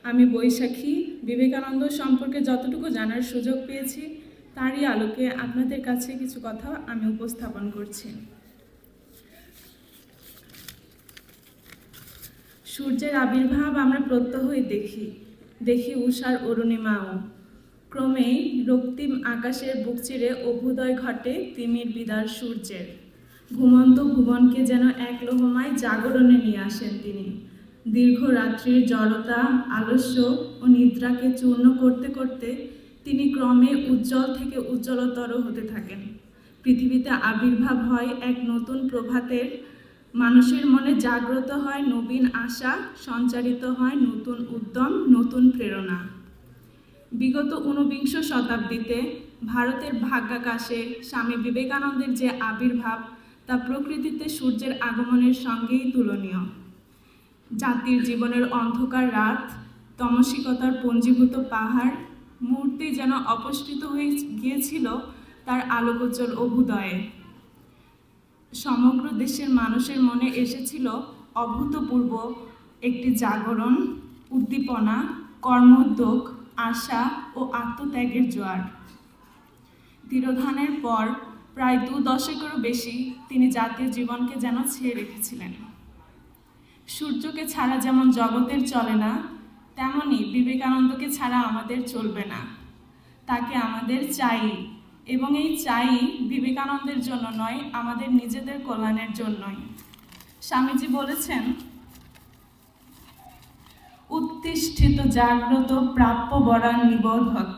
আমি বৈশাখী বিবেকানন্দ সম্পর্কে যতটুকু জানার সুযোগ পেয়েছি তারই আলোকে আপনাদের কাছে কিছু কথা আমি উপস্থাপন করছি। সূর্যের আবির্ভাব আমরা প্রত্যহই দেখি উষার অরুণিমাও। ক্রমেই রক্তিম আকাশের বুক চিরে অভ্যুদয় ঘটে তিমির বিদার সূর্যের। ঘুমন্ত ভুবনকে যেন এক লোহমায় জাগরণে নিয়ে আসেন তিনি। দীর্ঘ রাত্রির জড়তা, আলস্য ও নিদ্রাকে চূর্ণ করতে করতে তিনি ক্রমে উজ্জ্বল থেকে উজ্জ্বলতর হতে থাকেন। পৃথিবীতে আবির্ভাব হয় এক নতুন প্রভাতের, মানুষের মনে জাগ্রত হয় নবীন আশা, সঞ্চারিত হয় নতুন উদ্যম, নতুন প্রেরণা। বিগত ঊনবিংশ শতাব্দীতে ভারতের ভাগ্যাকাশে স্বামী বিবেকানন্দের যে আবির্ভাব তা প্রকৃতিতে সূর্যের আগমনের সঙ্গেই তুলনীয়। জাতির জীবনের অন্ধকার রাত, তমসিকতার পঞ্জীভূত পাহাড় মুহূর্তে যেন অপসৃত হয়ে গিয়েছিল তার আলোকোজ্জ্বল অভ্যুদয়ে। সমগ্র দেশের মানুষের মনে এসেছিল অভূতপূর্ব একটি জাগরণ, উদ্দীপনা, কর্মোদ্যোগ, আশা ও আত্মত্যাগের জোয়ার। তিরোধানের পর প্রায় 2 দশকেরও বেশি তিনি জাতীয় জীবনকে যেন ছেয়ে রেখেছিলেন। সূর্যকে ছাড়া যেমন জগতের চলে না, তেমনি বিবেকানন্দকে ছাড়া আমাদের চলবে না। তাকে আমাদের চাই, এবং এই চাই বিবেকানন্দের জন্য নয়, আমাদের নিজেদের কল্যাণের জন্যই। স্বামীজি বলেছেন, উত্তিষ্ঠিত জাগ্রত প্রাপ্য বরান নিবোধক,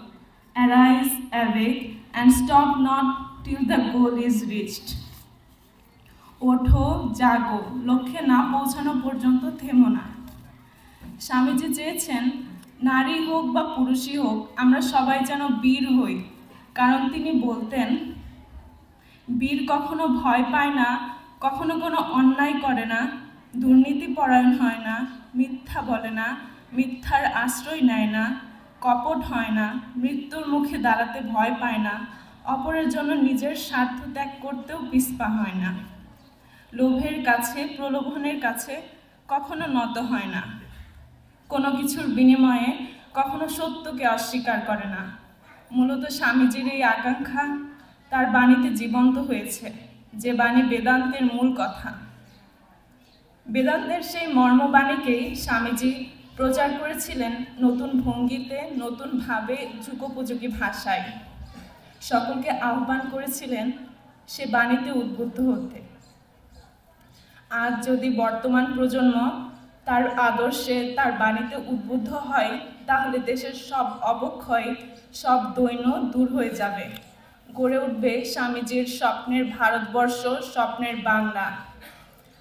arise awake and stop not till the goal is reached. ওঠো, জাগো, লক্ষ্যে না পৌঁছানো পর্যন্ত থেমো না। স্বামীজি চেয়েছেন নারী হোক বা পুরুষই হোক, আমরা সবাই যেন বীর হই। কারণ তিনি বলতেন, বীর কখনো ভয় পায় না, কখনো কোনো অন্যায় করে না, দুর্নীতি পরায়ণ হয় না, মিথ্যা বলে না, মিথ্যার আশ্রয় নেয় না, কপট হয় না, মৃত্যুর মুখে দাঁড়াতে ভয় পায় না, অপরের জন্য নিজের স্বার্থ ত্যাগ করতেও পিছপা হয় না, লোভের কাছে, প্রলোভনের কাছে কখনো নত হয় না, কোনো কিছুর বিনিময়ে কখনো সত্যকে অস্বীকার করে না। মূলত স্বামীজির এই আকাঙ্ক্ষা তার বাণীতে জীবন্ত হয়েছে, যে বাণী বেদান্তের মূল কথা। বেদান্তের সেই মর্মবাণীকেই স্বামীজি প্রচার করেছিলেন নতুন ভঙ্গিতে, নতুনভাবে, যুগোপযোগী ভাষায়। সকলকে আহ্বান করেছিলেন সে বাণীতে উদ্বুদ্ধ হতে। আজ যদি বর্তমান প্রজন্ম তার আদর্শে, তার বাণীতে উদ্বুদ্ধ হয়, তাহলে দেশের সব অবক্ষয়, সব দৈন্য দূর হয়ে যাবে। গড়ে উঠবে স্বামীজির স্বপ্নের ভারতবর্ষ, স্বপ্নের বাংলা।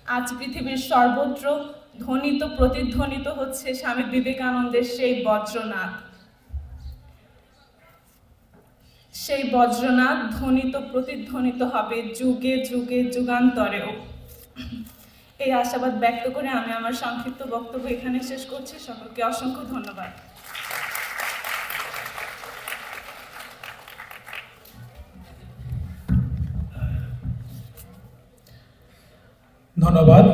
আজ পৃথিবীর সর্বত্র ধ্বনিত, প্রতিধ্বনিত হচ্ছে স্বামী বিবেকানন্দের সেই বজ্রনাদ। সেই বজ্রনাদ ধ্বনিত, প্রতিধ্বনিত হবে যুগে যুগে, যুগান্তরেও। এই আশাবাদ ব্যক্ত করে আমি আমার সংক্ষিপ্ত বক্তব্য এখানে শেষ করছি। সকলকে অসংখ্য ধন্যবাদ। ধন্যবাদ।